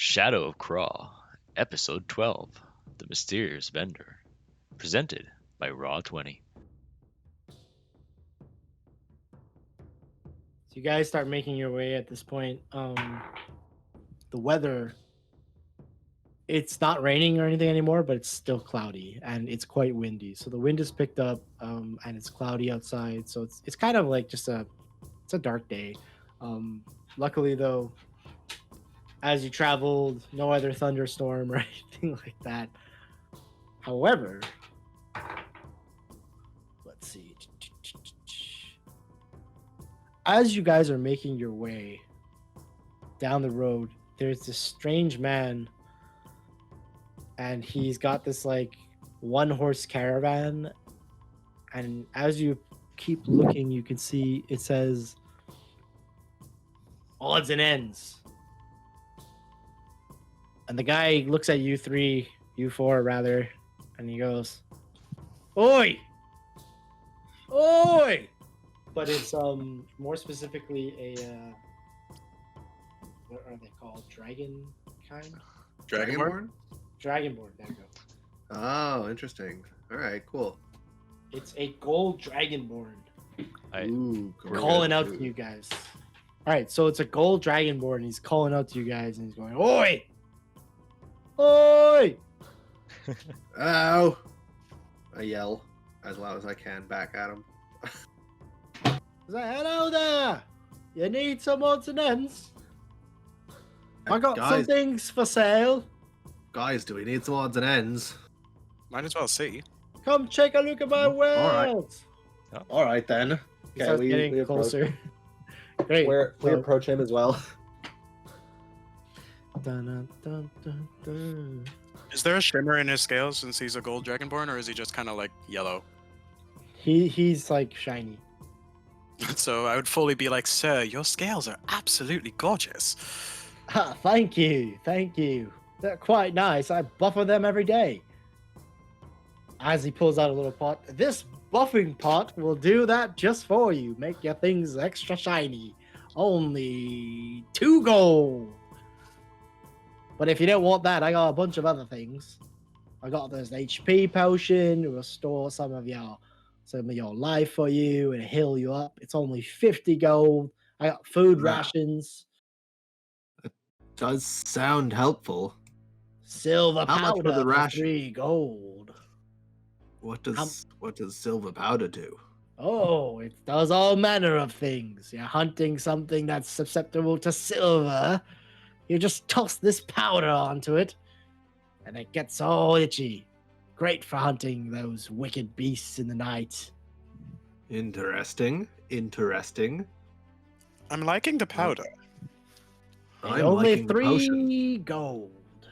Shadow of Kraw, Episode 12, The Mysterious Vendor, presented by Raw20. So you guys start making your way at this point. The weather, it's not raining or anything anymore, but it's still cloudy and it's quite windy. So the wind is picked up, and it's cloudy outside. So it's kind of like just it's a dark day. Luckily though, as you traveled, no other thunderstorm or anything like that. However, let's see. As you guys are making your way down the road, there's this strange man, and he's got this like one horse caravan. And as you keep looking, you can see it says odds and ends. And the guy looks at you four rather, and he goes, "Oi! Oi!" But it's more specifically a what are they called? Dragon kind? Dragonborn? Dragonborn, there you go. Oh, interesting. All right, cool. It's a gold dragonborn Ooh, calling out to you guys. All right, so it's a gold dragonborn. He's calling out to you guys, and he's going, "Oi! Oi!" Ow! I yell as loud as I can back at him. He's like, "Hello there! You need some odds and ends? I got some Guys, things for sale. do we need some odds and ends? Might as well see. Come take a look at my wares." All right then. He starts getting closer. Great. We approach him as well. Dun, dun, dun, dun. Is there a shimmer in his scales since he's a gold dragonborn, or is he just kind of like yellow? He's like shiny. So I would fully be like, "Sir, your scales are absolutely gorgeous." Ah, thank you. They're quite nice. I buffer them every day. As he pulls out a little pot, this buffing pot will do that just for you. Make your things extra shiny. Only 2 gold. But if you don't want that, I got a bunch of other things. I got this HP potion to restore some of your life for you and heal you up. It's only 50 gold. I got food Wow. rations. Does sound helpful. Silver How much powder for the for ration? 3 gold. What does silver powder do? Oh, it does all manner of things. You're hunting something that's susceptible to silver. You just toss this powder onto it, and it gets all itchy. Great for hunting those wicked beasts in the night. Interesting. I'm liking the powder. And I'm only liking the potion. 3 gold.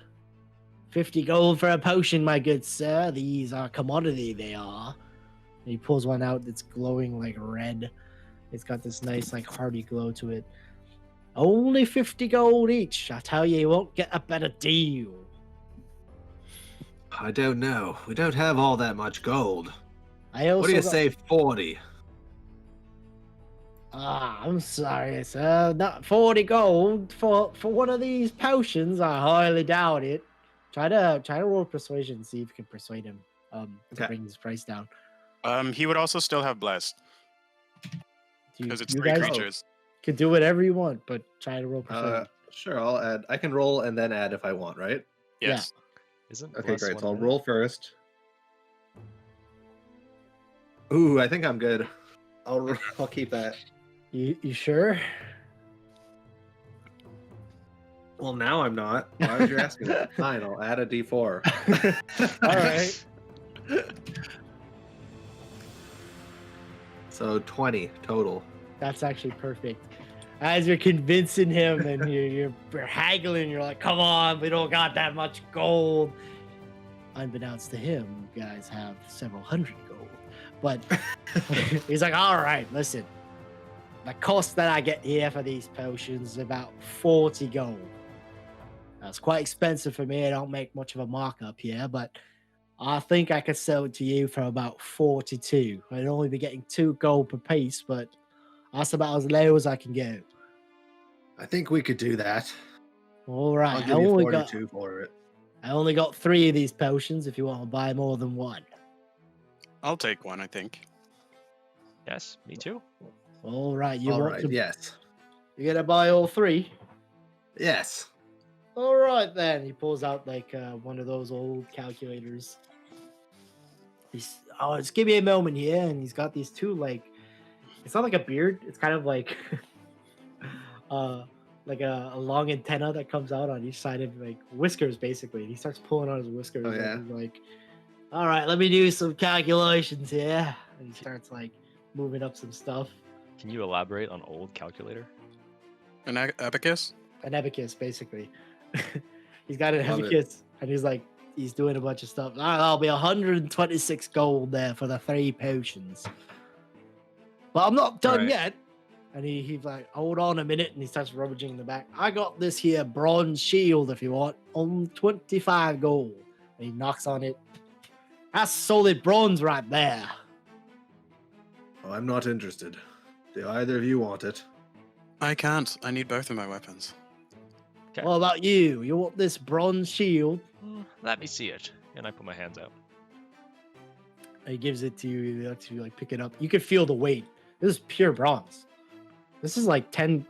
50 gold for a potion, my good sir. These are commodity, they are. And he pulls one out that's glowing like red. It's got this nice like hearty glow to it. Only 50 gold each. I tell you won't get a better deal. I don't know. We don't have all that much gold. I also What do you got- say, 40? I'm sorry, sir. Not 40 gold for one of these potions. I highly doubt it. Try to roll persuasion, see if you can persuade him to Okay. bring his price down. He would also still have blessed because it's 3 guys creatures. can do whatever you want, but try to roll persuasion. Sure, I'll add. I can roll and then add if I want, right? Yes. Isn't Okay, plus great. one So I'll of roll first. Ooh, I think I'm good. I'll keep that. You sure? Well, now I'm not. Why would you ask me that? Fine, I'll add a D4. All right. So 20 total. That's actually perfect. As you're convincing him and you're haggling, you're like, "Come on, we don't got that much gold." Unbeknownst to him, you guys have several hundred gold. But he's like, "All right, listen. The cost that I get here for these potions is about 40 gold. That's quite expensive for me. I don't make much of a markup here, but I think I could sell it to you for about 42. I'd only be getting 2 gold per piece, but that's about as low as I can go." I think we could do that. All I'll right, give you 42 for it. I only got 3 of these potions. If you want to buy more than one. I'll take one, I think. Yes, me too. All right, you All want right, to? yes. You're gonna buy all 3. Yes. All right then. He pulls out like one of those old calculators. Just give me a moment here, and he's got these 2 like. It's not like a beard. It's kind of like, like a long antenna that comes out on each side of like whiskers, basically. And he starts pulling on his whiskers. Oh, and yeah? he's like, all right, let me do some calculations here. And he starts like moving up some stuff. Can you elaborate on old calculator? An abacus? An abacus, basically. He's got an Love it. abacus, and he's doing a bunch of stuff. All right, I'll be 126 gold there for the 3 potions. But I'm not done Right. yet. And he's like, hold on a minute, and he starts rummaging in the back. I got this here bronze shield if you want, on 25 gold. And he knocks on it. That's solid bronze right there. Oh, I'm not interested. Do either of you want it? I can't. I need both of my weapons. Okay. What about you? You want this bronze shield? Let me see it. And I put my hands out. And he gives it to you. He lets you like pick it up. You can feel the weight. This is pure bronze. This is like 10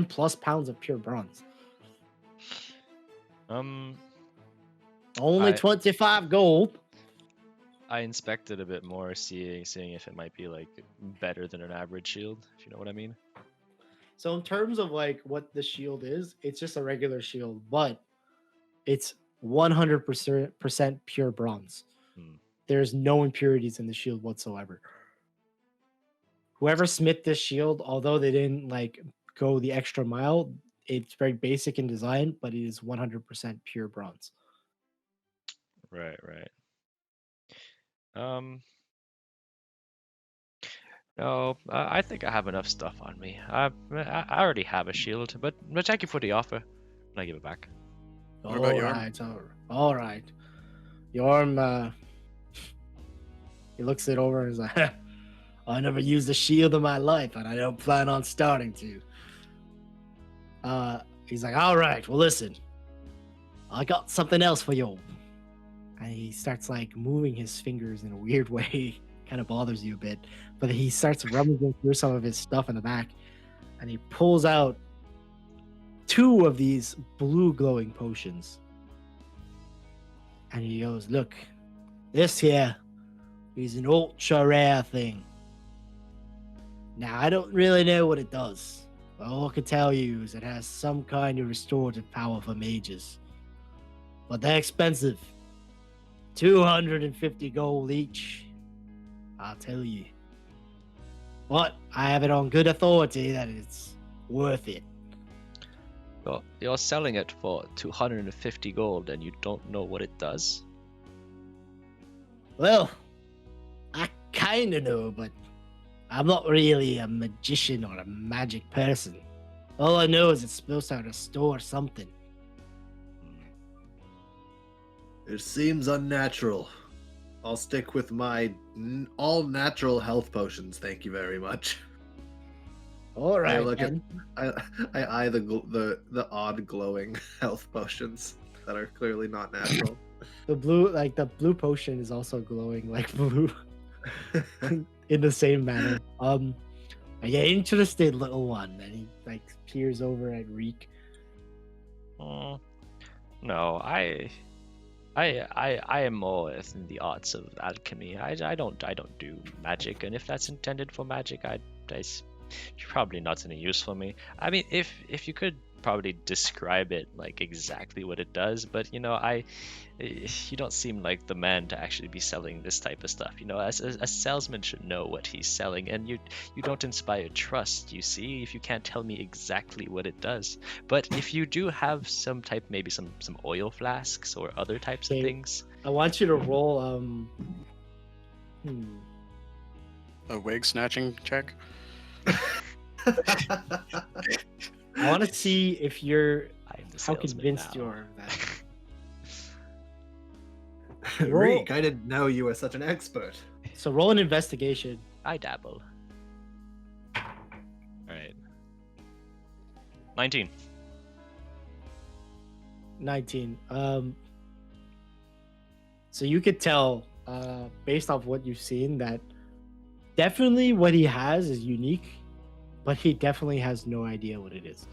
plus pounds of pure bronze. Only I- 25 gold. I inspected a bit more, seeing if it might be like better than an average shield, if you know what I mean. So in terms of like what the shield is, it's just a regular shield, but it's 100% pure bronze. Hmm. There's no impurities in the shield whatsoever. Whoever smith this shield, although they didn't like go the extra mile, it's very basic in design, but it is 100% pure bronze. Right. No, I think I have enough stuff on me. I already have a shield, but thank you for the offer. And I give it back. What about Yorm? All right. Yorm, he looks it over and is like, I never used a shield in my life, and I don't plan on starting to. He's like, all right, well, listen. I got something else for you. And he starts like moving his fingers in a weird way. Kind of bothers you a bit. But he starts rummaging through some of his stuff in the back. And he pulls out 2 of these blue glowing potions. And he goes, look, this here is an ultra rare thing. Now, I don't really know what it does. But all I can tell you is it has some kind of restorative power for mages. But they're expensive. 250 gold each. I'll tell you. But I have it on good authority that it's worth it. Well, you're selling it for 250 gold, and you don't know what it does. Well, I kind of know, but I'm not really a magician or a magic person. All I know is it's supposed to restore something. It seems unnatural. I'll stick with my all natural health potions. Thank you very much. All right, look at- then. I eye the odd glowing health potions that are clearly not natural. The blue potion is also glowing like blue in the same manner. Are you interested, little one? And he like peers over at Reek. No, I am more in the arts of alchemy. I don't do magic, and if that's intended for magic, it's probably not any use for me. I mean, if you could probably describe it like exactly what it does, but you don't seem like the man to actually be selling this type of stuff. A salesman should know what he's selling, and you don't inspire trust, you see, if you can't tell me exactly what it does. But if you do have some type, maybe some oil flasks or other types of Okay. things. I want you to roll A wig snatching check? I want to see if you're I am the how salesman convinced now. you are of that. Reek, I didn't know you were such an expert. So roll an investigation. I dabble. Alright. 19. 19. So you could tell, based off what you've seen, that definitely what he has is unique, but he definitely has no idea what it is.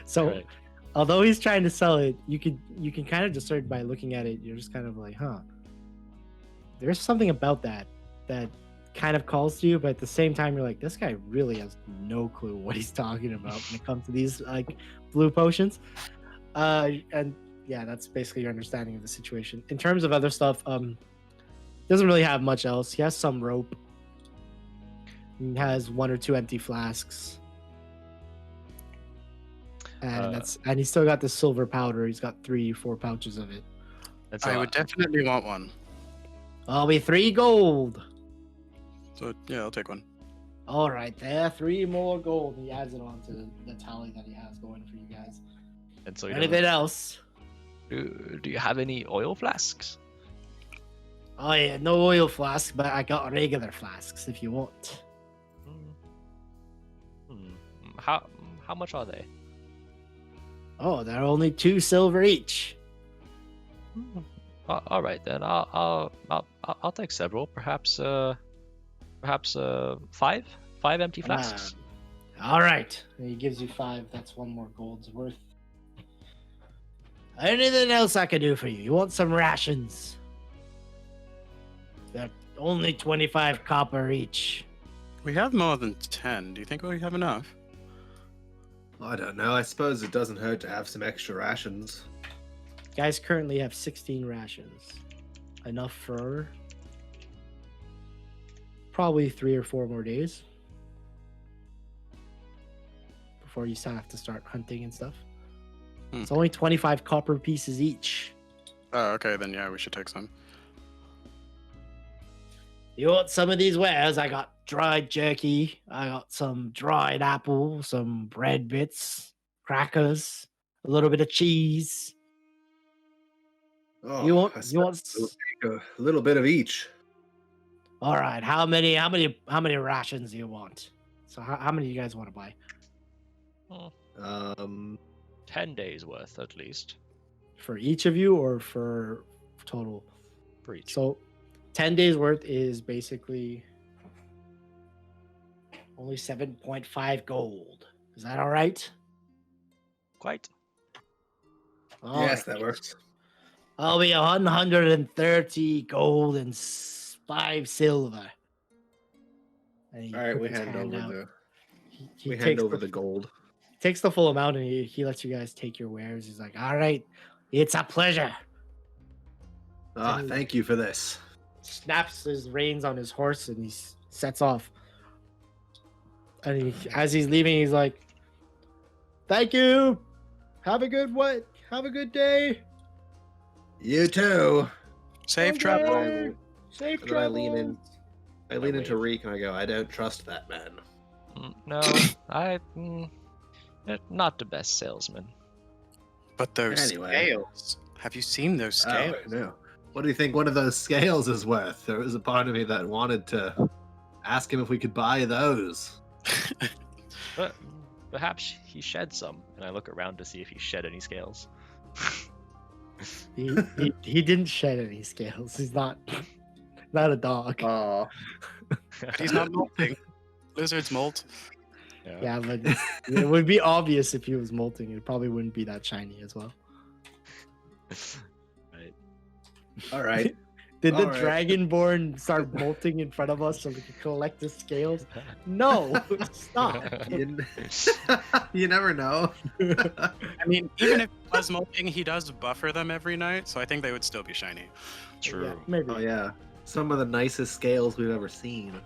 So, Right. although he's trying to sell it, you can kind of discern by looking at it. You're just kind of like, huh. There's something about that kind of calls to you, but at the same time, you're like, this guy really has no clue what he's talking about when it comes to these like blue potions. And yeah, that's basically your understanding of the situation. In terms of other stuff, doesn't really have much else. He has some rope. He has 1 or 2 empty flasks. And and he's still got the silver powder. He's got 3-4 pouches of it. That's I would definitely want one. I'll be 3 gold. So yeah, I'll take one. All right, there, 3 more gold. He adds it on to the tally that he has going for you guys. And so you Anything else? do you have any oil flasks? Oh yeah, no oil flasks, but I got regular flasks if you want. How much are they? Oh, they're only 2 silver each. All right then. I'll take several. Perhaps 5 empty flasks. All right. And he gives you 5. That's 1 more gold's worth. Anything else I can do for you? You want some rations? They're only 25 copper each. We have more than 10. Do you think we have enough? I don't know. I suppose it doesn't hurt to have some extra rations. Guys currently have 16 rations. Enough for probably 3 or 4 more days before you have to start hunting and stuff. It's only 25 copper pieces each. Oh, okay, then yeah, we should take some. You want some of these wares? I got dried jerky. I got some dried apple, some bread bits, crackers, a little bit of cheese. Oh, You want- I you suppose want- we'll take a little bit of each. All right, how many rations do you want? So how many do you guys want to buy? 10 days worth at least For each of you or for total? for each. So 10 days worth is basically only 7.5 gold. Is that all right? Quite. All Yes, right. that works. I'll be 130 gold and 5 silver. And he All right, puts we his hand over out. the He we takes hand over the gold. takes the full amount and he lets you guys take your wares. He's like, all right, it's a pleasure. Ah, Hey. thank you for this. Snaps his reins on his horse and he sets off. And as he's leaving, he's like, thank you. Have a good day. You too. Safe Okay. travel. Safe And then I travels. lean into Reek and I go, I don't trust that man. No, not the best salesman. But those Anyway. scales. Have you seen those scales? Oh, no. What do you think one of those scales is worth? There was a part of me that wanted to ask him if we could buy those. But perhaps he shed some, and I look around to see if he shed any scales. He didn't shed any scales. He's not a dog. Oh, But he's not molting. Lizards molt. Yeah, but it would be obvious if he was molting. It probably wouldn't be that shiny as well. Right. all right. Did the All right. Dragonborn start molting in front of us so we could collect the scales? No, stop. You never know. I mean, even if he was molting, he does buffer them every night, so I think they would still be shiny. True. Yeah, maybe. Oh yeah, some of the nicest scales we've ever seen.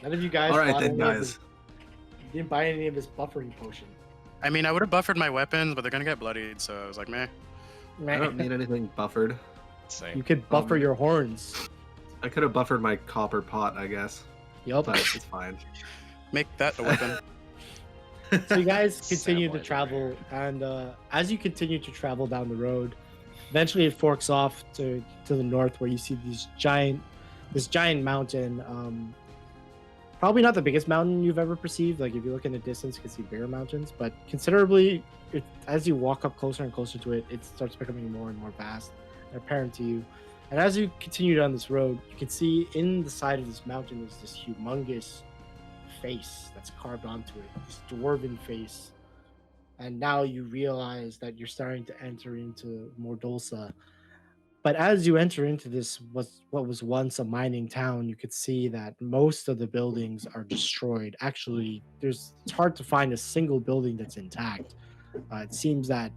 None of you guys. All right bought then, any of guys. his- you didn't buy any of his buffering potion. I mean, I would have buffered my weapons, but they're gonna get bloodied, so I was like, meh. I don't need anything buffered. Same. You could buffer your horns. I could have buffered my copper pot, I guess, Yup. but it's fine. Make that a weapon. So you guys continue to Samwise travel, and as you continue to travel down the road, eventually it forks off to the north, where you see this giant mountain probably not the biggest mountain you've ever perceived. Like if you look in the distance, you can see bigger mountains, but considerably, as you walk up closer and closer to it, it starts becoming more and more vast and apparent to you. And as you continue down this road, you can see in the side of this mountain is this humongous face that's carved onto it, this dwarven face. And now you realize that you're starting to enter into Mordolsa. But as you enter into this, what was once a mining town, you could see that most of the buildings are destroyed. Actually, it's hard to find a single building that's intact. It seems that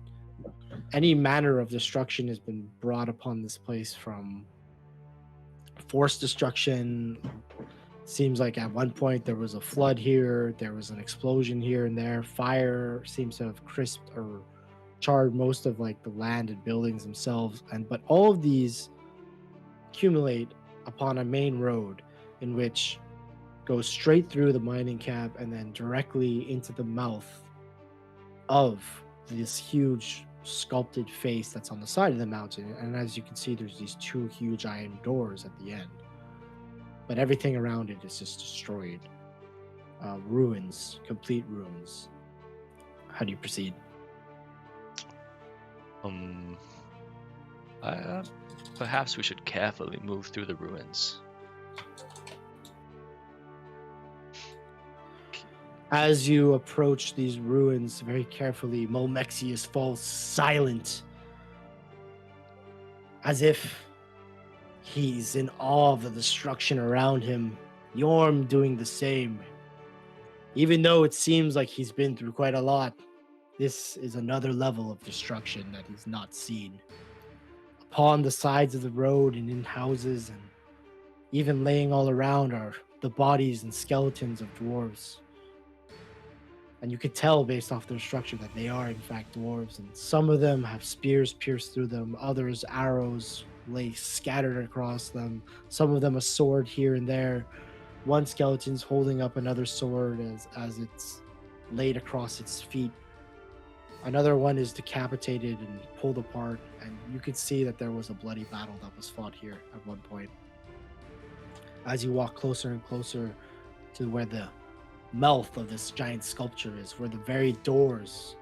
any manner of destruction has been brought upon this place, from forced destruction. Seems like at one point there was a flood here, there was an explosion here and there. Fire seems to have crisped or charred most of like the land and buildings themselves, but all of these accumulate upon a main road in which goes straight through the mining camp and then directly into the mouth of this huge sculpted face that's on the side of the mountain. And as you can see, there's these two huge iron doors at the end, but everything around it is just destroyed. Ruins, complete ruins. How do you proceed? Perhaps we should carefully move through the ruins. As you approach these ruins very carefully, Molmexius falls silent, as if he's in awe of the destruction around him. Yorm doing the same. Even though it seems like he's been through quite a lot, this is another level of destruction that he's not seen. Upon the sides of the road and in houses, and even laying all around, are the bodies and skeletons of dwarves. And you could tell based off their structure that they are in fact dwarves, and some of them have spears pierced through them, others arrows lay scattered across them, some of them a sword here and there. One skeleton's holding up another sword as it's laid across its feet. Another one is decapitated and pulled apart, and you could see that there was a bloody battle that was fought here at one point. As you walk closer and closer to where the mouth of this giant sculpture is, where the very doors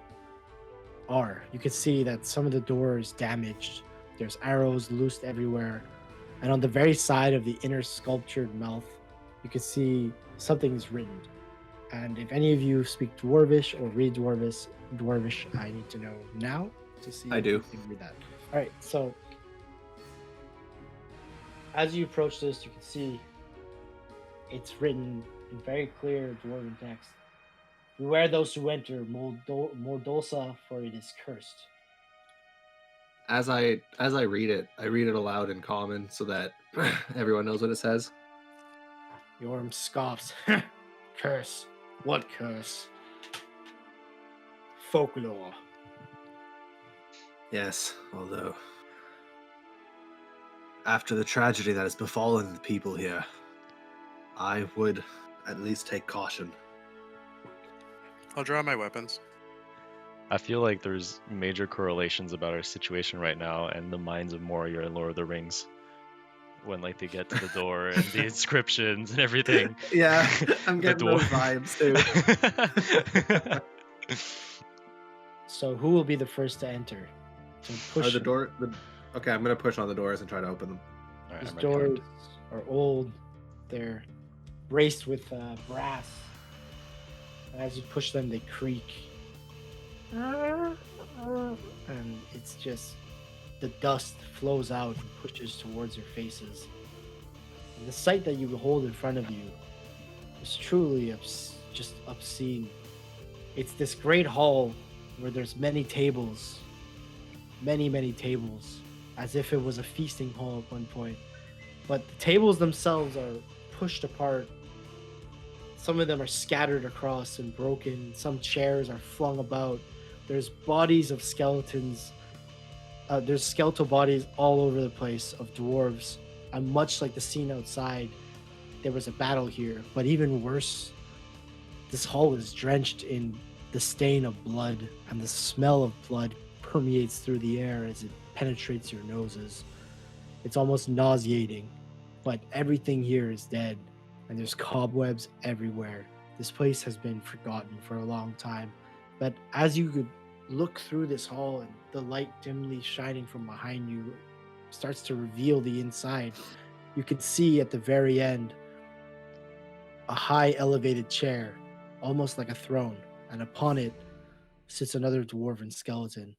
are, you could see that some of the doors damaged. There's arrows loosed everywhere, and on the very side of the inner sculptured mouth, you could see something is written. And if any of you speak Dwarvish or read Dwarvish, I need to know now to see I do. if you can read that. All right, so as you approach this, you can see it's written in very clear Dwarven text. Beware those who enter Mordolsa, for it is cursed. As I read it aloud in common so that everyone knows what it says. Yorm scoffs. Curse. What curse? Folklore. Yes, although after the tragedy that has befallen the people here, I would at least take caution. I'll draw my weapons. I feel like there's major correlations about our situation right now and the minds of Moria and Lord of the Rings. When like they get to the door and the inscriptions and everything. Yeah, I'm The getting those vibes too. So who will be the first to enter? To push Are the them? door? Okay, I'm gonna push on the doors and try to open them. All right, These I'm ready. doors are old. They're braced with brass. And as you push them, they creak. And it's just the dust flows out and pushes towards your faces. And the sight that you behold in front of you is truly just obscene. It's this great hall where there's many tables, many tables, as if it was a feasting hall at one point. But the tables themselves are pushed apart. Some of them are scattered across and broken. Some chairs are flung about. There's bodies of skeletons. There's skeletal bodies all over the place of dwarves. And much like the scene outside, there was a battle here. But even worse, this hall is drenched in the stain of blood, and the smell of blood permeates through the air as it penetrates your noses. It's almost nauseating, but everything here is dead. and there's cobwebs everywhere. This place has been forgotten for a long time. But as you could look through this hall and the light dimly shining from behind you starts to reveal the inside, you can see at the very end a high elevated chair, almost like a throne, and upon it sits another dwarven skeleton.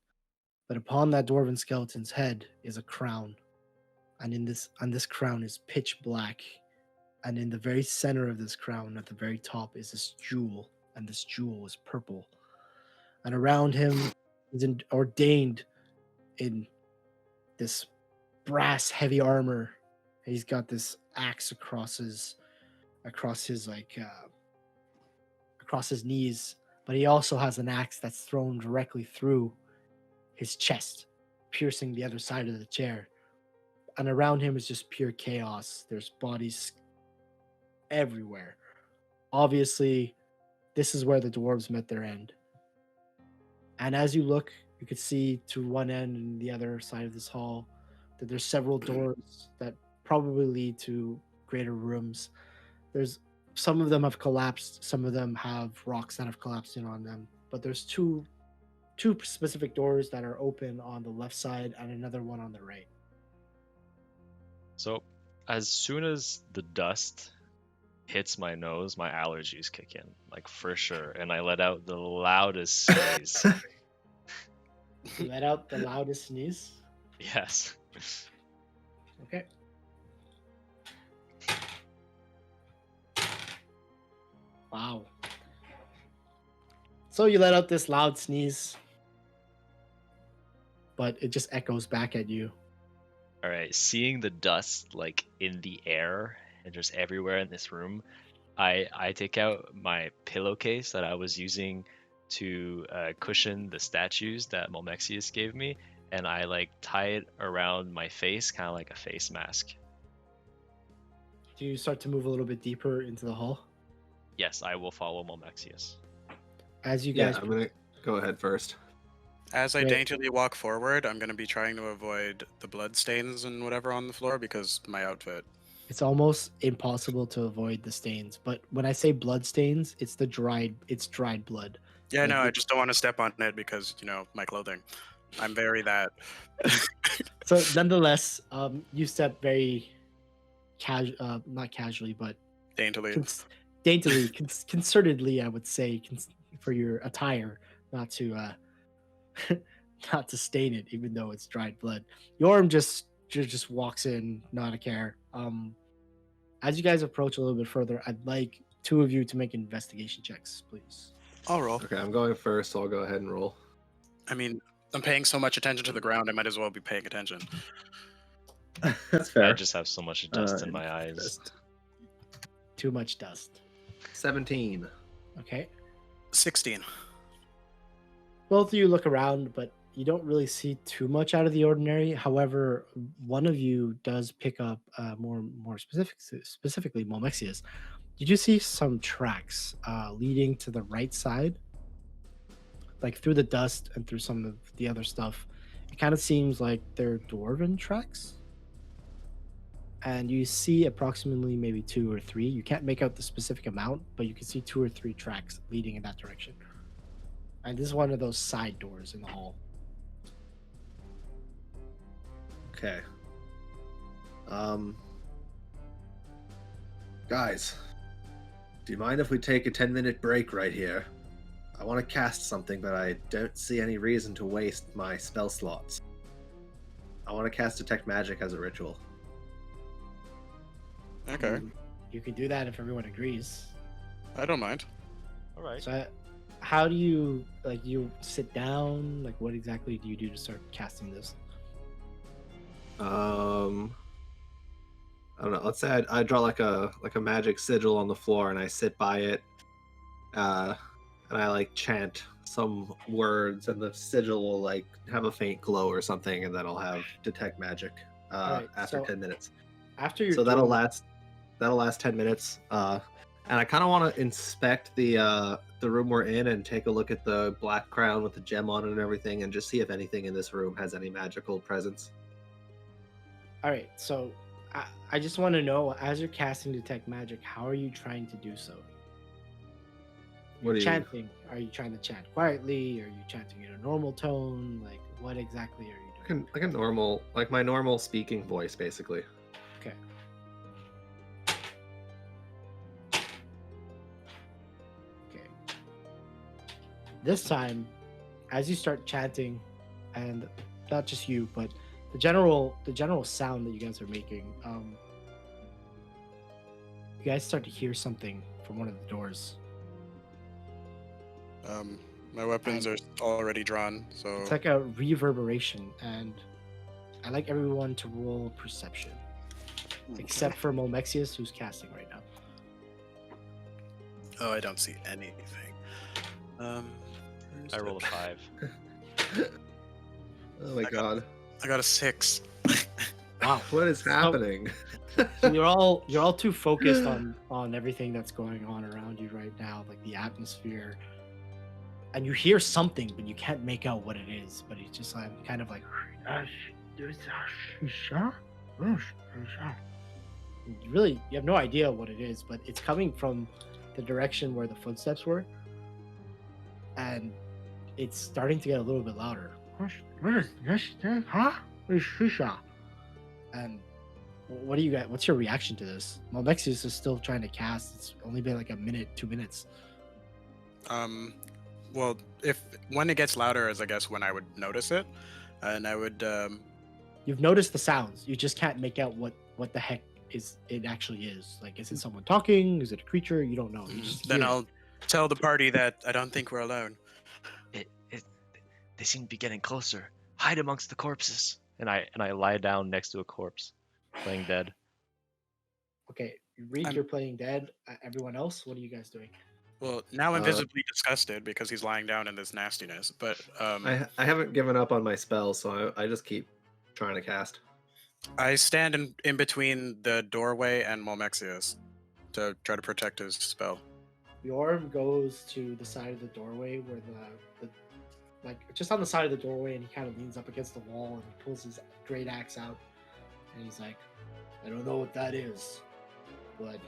But upon that dwarven skeleton's head is a crown, and this crown is pitch black. And in the very center of this crown, at the very top, is this jewel, and this jewel is purple. And around him is ordained in this brass heavy armor. He's got this axe across his across his knees, but he also has an axe that's thrown directly through his chest, piercing the other side of the chair. And around him is just pure chaos. There's bodies everywhere. Obviously, this is where the dwarves met their end. And as you look, you could see to one end and the other side of this hall that there's several doors that probably lead to greater rooms. There's some of them have collapsed, some of them have rocks that have collapsed in on them, but there's two specific doors that are open on the left side and another one on the right. So, as soon as the dust hits my nose, my allergies kick in, like for sure, and I let out the loudest sneeze. You let out the loudest sneeze. Yes. Okay. Wow. So you let out this loud sneeze, but it just echoes back at you. All right. Seeing the dust like in the air and just everywhere in this room, I take out my pillowcase that I was using to cushion the statues that Momexius gave me, and I like tie it around my face, kind of like a face mask. Do you start to move a little bit deeper into the hall? Yes, I will follow Momexius. As you Yeah, guys I'm gonna go ahead first. As I Right. daintily walk forward, I'm going to be trying to avoid the blood stains and whatever on the floor because my outfit. It's almost impossible to avoid the stains, but when I say blood stains, it's dried blood. Yeah, Like no, I it- just don't want to step on it because, my clothing. I'm very that. So nonetheless, you step very not casually, but Daintily. daintily, concertedly, I would say, for your attire, not to not to stain it, even though it's dried blood. Yorm just walks in, not a care. As you guys approach a little bit further, I'd like two of you to make investigation checks, please. I'll roll. Okay, I'm going first, so I'll go ahead and roll. I mean, I'm paying so much attention to the ground, I might as well be paying attention. That's fair. I just have so much dust in my eyes. Best. Too much dust. 17. Okay. 16. Both of you look around, but you don't really see too much out of the ordinary. However, one of you does pick up more specifically Momexius. Did you see some tracks leading to the right side? Like through the dust and through some of the other stuff. It kind of seems like they're dwarven tracks. And you see approximately maybe 2 or 3. You can't make out the specific amount, but you can see 2 or 3 tracks leading in that direction. And this is one of those side doors in the hall. Okay. Guys, do you mind if we take a 10-minute break right here? I want to cast something, but I don't see any reason to waste my spell slots. I want to cast Detect Magic as a ritual. Okay. You can do that if everyone agrees. I don't mind. All right. So, how do you you sit down? Like, what exactly do you do to start casting this? I don't know. Let's say I draw like a magic sigil on the floor, and I sit by it, and I like chant some words, and the sigil will like have a faint glow or something, and then I'll have Detect Magic Alright, after so 10 minutes. After you're So that'll doing- last 10 minutes. And I kind of want to inspect the room we're in and take a look at the black crown with the gem on it and everything, and just see if anything in this room has any magical presence. All right. So I just want to know, as you're casting detect magic, how are you trying to do so? What do you? Chanting. Are you trying to chant quietly? Are you chanting in a normal tone? Like, what exactly are you doing? Like a normal, like my normal speaking voice, basically. Okay. Okay. This time, as you start chanting, and not just you, but the general sound that you guys are making, you guys start to hear something from one of the doors. My weapons are already drawn, so It's like a reverberation, and I like everyone to roll perception, except for Momexius, who's casting right now. oh, I don't see anything. I rolled a 5. Oh my god. I got a 6. Wow. What is happening? So you're all too focused on everything that's going on around you right now, like the atmosphere, and you hear something, but you can't make out what it is. But it's just like kind of like really, you have no idea what it is, but it's coming from the direction where the footsteps were, and it's starting to get a little bit louder. And what do you got? What's your reaction to this? Malvexius is still trying to cast. It's only been like a minute, 2 minutes. Well, when it gets louder is I guess when I would notice it, and I would You've noticed the sounds. You just can't make out what the heck it actually is. Like, is it someone talking? Is it a creature? You don't know. You just then hear it. I'll tell the party that I don't think we're alone. They seem to be getting closer. Hide amongst the corpses. And I lie down next to a corpse, playing dead. Okay, Reek, you're playing dead. Everyone else, what are you guys doing? Well, now I'm visibly disgusted because he's lying down in this nastiness. But I haven't given up on my spell, so I just keep trying to cast. I stand in between the doorway and Momexius to try to protect his spell. Bjorn goes to the side of the doorway where the like just on the side of the doorway, and he kind of leans up against the wall and he pulls his great axe out, and he's like, I don't know what that is, but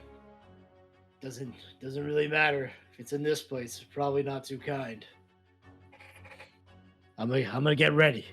doesn't really matter. If it's in this place, it's probably not too kind. I'm gonna get ready.